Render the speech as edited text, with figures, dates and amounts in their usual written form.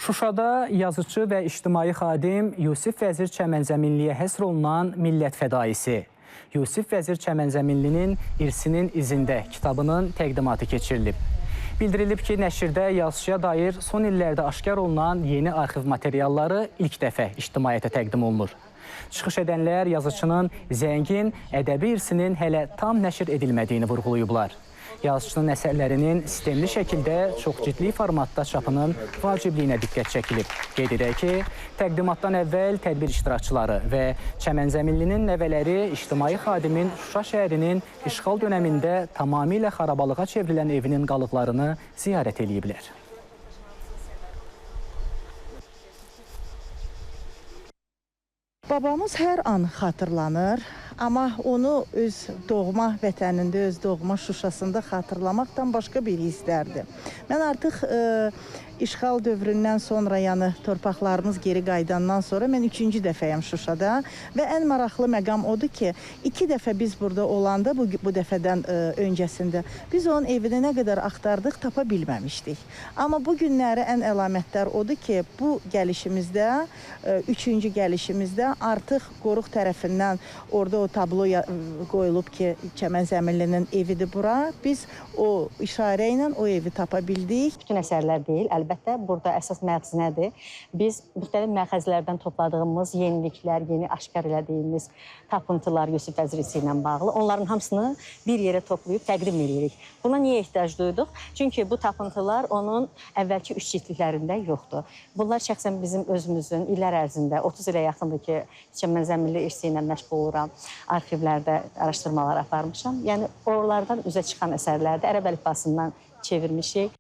Şuşada yazıcı və ictimai xadim Yusif Vəzir Çəmənzəminliyə həsr olunan millət fədaisi Yusif Vəzir Çəmənzəminlinin İrsinin izində kitabının təqdimatı keçirilib. Bildirilib ki, nəşrdə yazıçıya dair son illərdə aşkar olunan yeni arxiv materialları ilk dəfə ictimaiyyətə təqdim olunur. Çıxış edənlər yazıçının zəngin ədəbi irsinin hələ tam nəşr edilmədiyini vurğulayıblar. Yazıçının əsərlərinin sistemli şəkildə çoxcildli formatda çapının vacibliyinə diqqət çəkilib. Qeyd edək ki, təqdimatdan əvvəl tədbir iştirakçıları və Çəmənzəminlinin nəvələri ictimai xadimin Şuşa şəhərinin işğal dönəmində tamamilə xarabalığa çevrilən evinin qalıqlarını ziyarət ediblər. Babamız hər an xatırlanır, amma onu öz doğma vətənində, öz doğma Şuşasında xatırlamaqdan başqa bir hisslərdir. Mən artıq işğal dövründən sonra, yəni torpaqlarımız geri qayıdandan sonra mən 3-cü dəfəyəm Şuşada və ən maraqlı məqam odur ki, 2 dəfə biz burada olanda, bu dəfədən öncəsində biz onun evini nə qədər axtardıq, tapa bilməmişdik. Amma bu günləri ən əlamətdar odur ki, bu gəlişimizdə, 3-cü gəlişimizdə artıq qoruq tərəfindən orada o tablo qoyulub ki, Çəmənzəminlinin evidir bura. Biz o işarə ilə o evi tapa bildik. Bütün əsərlər deyil, əlbəttə burada əsas məğzinədir. Biz müxtəlif məxəzlərdən topladığımız yeniliklər, yeni aşkar elədiyimiz tapıntılar Yusif Vəzir ilə bağlı. Onların hamısını bir yerə toplayıb təqdim edirik. Buna niyə ehtiyac duyduq? Çünki bu tapıntılar onun əvvəlki 3 cildliklərində yoxdur. Bunlar şəxsən bizim özümüzün illər ərzində 30 ilə yaxındır ki, Çəmənzəminli irsi ilə məşğul oluram. Arxivlərdə araşdırmalar aparmışam. Yəni oralardan üzə çıxan əsərlərdə ərəb əlifbasından çevirmişik.